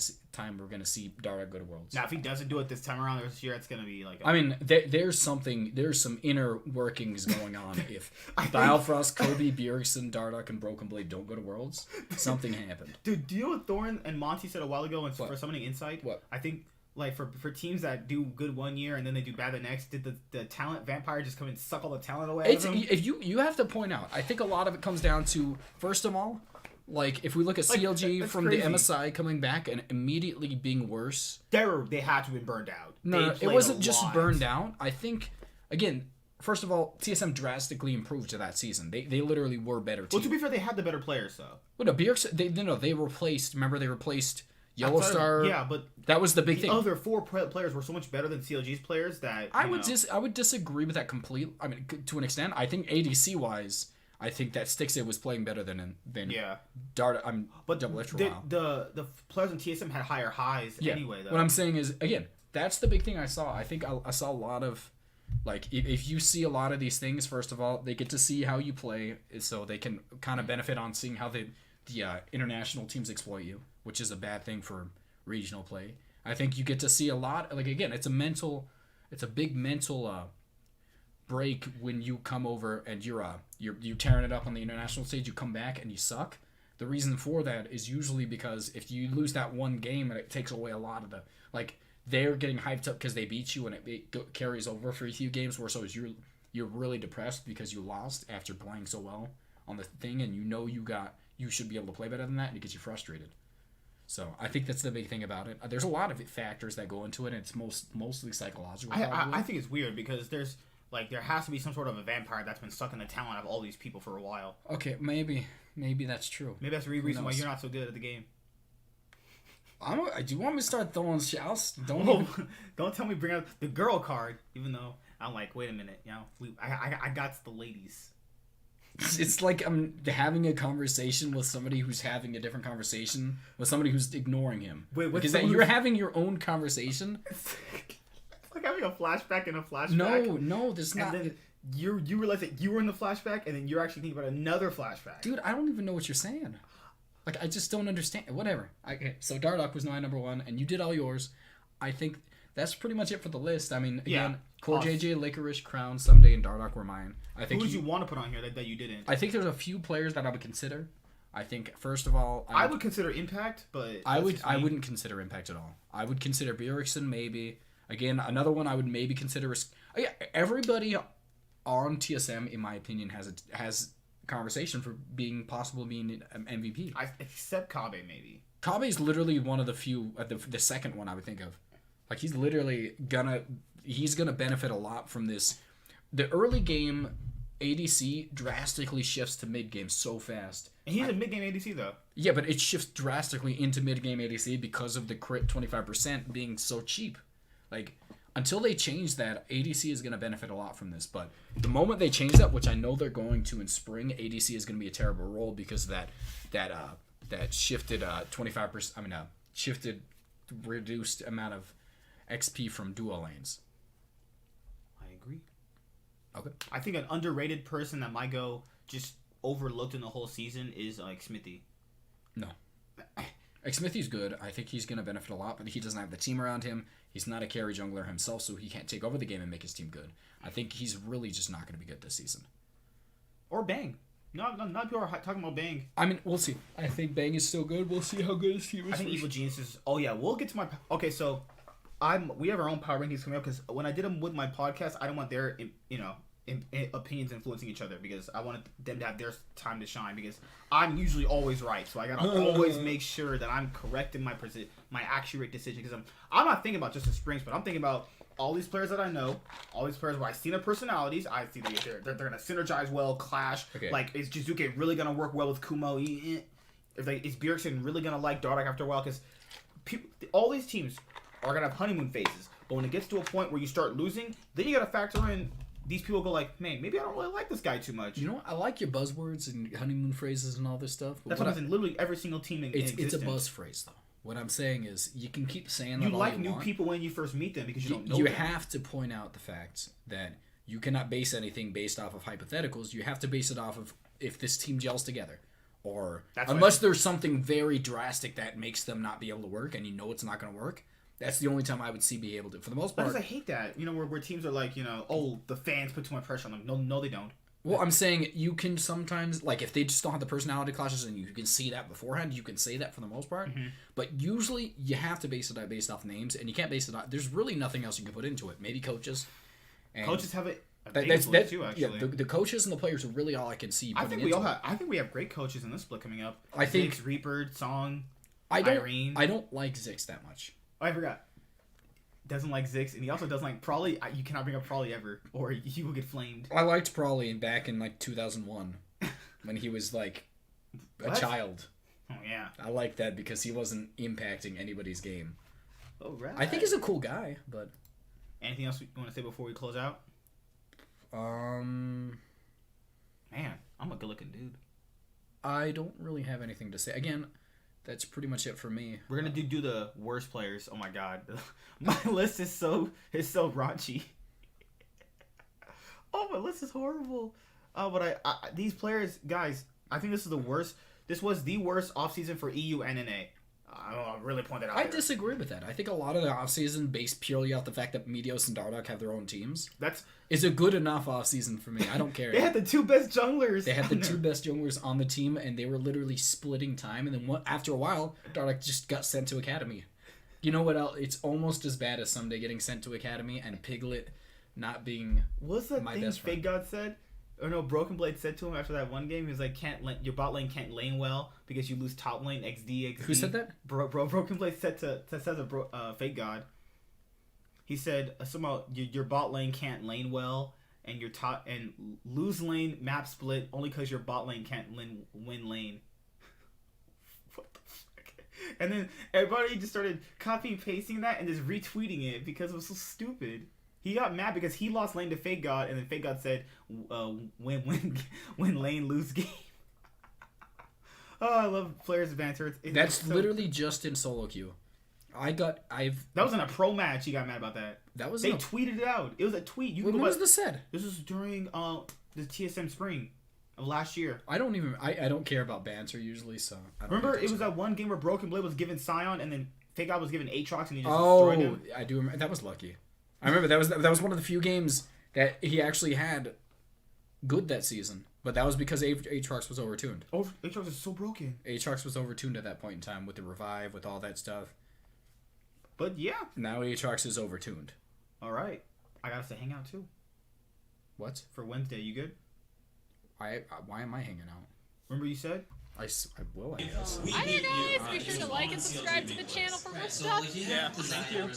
see Dardoch go to Worlds. Now, if he doesn't do it this time around this year, it's gonna be like. I mean, there's some inner workings going on. If Biofrost, Kobe, Bjergsen, Dardoch, and Broken Blade don't go to Worlds, something happened. Dude, do you know what Thorn and Monty said a while ago? And for Summoning Insight, what I think. Like, for teams that do good one year and then they do bad the next, did the talent vampire just come and suck all the talent away out of them? If you have to point out, I think a lot of it comes down to, first of all, like, if we look at CLG from crazy. the MSI coming back and immediately being worse. They had to have been burned out. No, it wasn't just burned out. I think, again, first of all, TSM drastically improved to that season. They literally were better team. Well, to be fair, they had the better players, though. Well, no, Bjergsen, they replaced, remember they replaced Yellowstar. Yeah, but that was the big thing. The other four players were so much better than CLG's players that I would disagree with that completely. I mean, to an extent, I think ADC wise, I think that Stixxay was playing better than Dart. But double edged the players in TSM had higher highs anyway. Though. What I'm saying is, again, that's the big thing I saw. I think I saw a lot of, like, if you see a lot of these things, first of all, they get to see how you play, so they can kind of benefit on seeing how the international teams exploit you, which is a bad thing for regional play. I think you get to see a lot. Like, again, it's a big mental break when you come over and you're tearing it up on the international stage. You come back and you suck. The reason for that is usually because if you lose that one game, and it takes away a lot of the, like, they're getting hyped up because they beat you, and it carries over for a few games where so is you're really depressed because you lost after playing so well on the thing, and you should be able to play better than that, and it gets you frustrated. So I think that's the big thing about it. There's a lot of factors that go into it, and it's mostly psychological. I think it's weird because there has to be some sort of a vampire that's been sucking the talent out of all these people for a while. Okay, maybe that's true. Maybe that's the reason why you're not so good at the game. Do you want me to start throwing shouts? Don't tell me bring out the girl card, even though I'm like, wait a minute, I got the ladies. It's like I'm having a conversation with somebody who's having a different conversation with somebody who's ignoring him. Wait, because you're having your own conversation. It's like having a flashback in a flashback. No, there's not. And then you realize that you were in the flashback, and then you're actually thinking about another flashback. Dude, I don't even know what you're saying. Like, I just don't understand. Whatever. Okay, so Dardoch was my number one, and you did all yours. I think that's pretty much it for the list. I mean, again, Core JJ, Licorice, Crown, Someday, and Dardoch were mine. I think. Who would you want to put on here that you didn't? I think there's a few players that I would consider. I think first of all, I would consider Impact, but I wouldn't consider Impact at all. I would consider Bjergsen maybe. Again, another one I would maybe consider is everybody on TSM, in my opinion, has conversation for possible being an MVP. Except Kabe, maybe. Kabe is literally one of the few, the second one I would think of. Like, he's literally gonna benefit a lot from this. The early game ADC drastically shifts to mid game so fast. And he's a mid game ADC though. Yeah, but it shifts drastically into mid game ADC because of the crit 25% being so cheap. Like, until they change that, ADC is going to benefit a lot from this. But the moment they change that, which I know they're going to in spring, ADC is going to be a terrible role because of that shifted 25%. I mean, shifted reduced amount of XP from duo lanes. I agree. Okay. I think an underrated person that might go just overlooked in the whole season is like Smithy. No. Like Smithy's good. I think he's going to benefit a lot, but he doesn't have the team around him. He's not a carry jungler himself, so he can't take over the game and make his team good. I think he's really just not going to be good this season. Or Bang. Not people are talking about Bang. I mean, we'll see. I think Bang is still good. We'll see how good his team is. I think Evil Genius is... Oh, yeah. We'll get to my... Okay, so we have our own power rankings coming up because when I did them with my podcast, I don't want their, opinions influencing each other because I wanted them to have their time to shine because I'm usually always right. So I got to always make sure that I'm correct in my accurate decision because I'm not thinking about just the springs, but I'm thinking about all these players that I know, all these players where I see their personalities. I see they're going to synergize well, clash. Okay. Like, is Jizuke really going to work well with Kumo? Is Bjergsen really going to like Dardoch after a while? Because all these teams are going to have honeymoon phases. But when it gets to a point where you start losing, then you got to factor in these people go like, man, maybe I don't really like this guy too much. You know what? I like your buzzwords and honeymoon phrases and all this stuff. That's what in literally every single team in existence. It's a buzz phrase, though. What I'm saying is, you can keep saying that you all like you new want. people when you first meet them because you don't know You them. have to point out the fact that you cannot base anything based off of hypotheticals. You have to base it off of if this team gels together. Or unless there's something very drastic that makes them not be able to work and you know it's not going to work. That's the only time I would see be able to. For the most part. Because I hate that. Where teams are like, oh, the fans put too much pressure on them. No, they don't. Well, I'm saying you can sometimes, like, if they just don't have the personality clashes and you can see that beforehand, you can say that for the most part. Mm-hmm. But usually you have to base it based off names, and you can't base it on... There's really nothing else you can put into it. Maybe coaches. And coaches have it. That's too, actually. Yeah, the coaches and the players are really all I can see. I think we have great coaches in this split coming up. I think Ziggs, Reaper, Song, Irene. I don't like Ziggs that much. Oh, I forgot. Doesn't like Ziggs, and he also doesn't like Prawley. You cannot bring up Prawley ever, or you will get flamed. I liked Prawley back in 2001 when he was like a child. Oh yeah, I like that because he wasn't impacting anybody's game. Oh right. I think he's a cool guy, but anything else you want to say before we close out? Man, I'm a good-looking dude. I don't really have anything to say. Again. That's pretty much it for me. We're gonna do the worst players. Oh my god, my list is so raunchy. Oh, my list is horrible. But I these players, guys, I think this is the worst. This was the worst offseason for EU and NA. I'll really point that out. I disagree with that. I think a lot of the offseason based purely off the fact that Meteos and Dardoch have their own teams. Is a good enough offseason for me. I don't care. They had the two best junglers. They had the two best junglers on the team, and they were literally splitting time. And then after a while, Dardoch just got sent to Academy. You know what else? It's almost as bad as Someday getting sent to Academy and Piglet not being What's that my thing best friend. Fake God said? Or no, Broken Blade said to him after that one game, he was like, your bot lane can't lane well because you lose top lane XD. Who said that? Broken Blade said to Fake God. He said somehow your bot lane can't lane well and your top and lose lane map split only because your bot lane can't win lane. What the fuck? And then everybody just started copying pasting that and just retweeting it because it was so stupid. He got mad because he lost lane to Fake God, and then Fake God said, "Win lane, lose game." Oh, I love players' banter. That's literally just in solo queue. That was in a pro match. He got mad about that. They tweeted it out. It was a tweet. When was this said? This was during the TSM spring of last year. I don't care about banter usually, so. Remember, it was that one game where Broken Blade was given Scion, and then Fake God was given Aatrox, and he just destroyed him. Oh, I do remember. That was lucky. I remember that was one of the few games that he actually had good that season. But that was because Aatrox was overtuned. Oh, Aatrox is so broken. Aatrox was overtuned at that point in time with the revive, with all that stuff. But yeah. Now Aatrox is overtuned. All right. I got us to hang out too. What? For Wednesday, you good? Why am I hanging out? Remember you said? I will, I guess. Hi there, guys! Be sure to like and subscribe to the channel for more stuff. Yeah, thank you.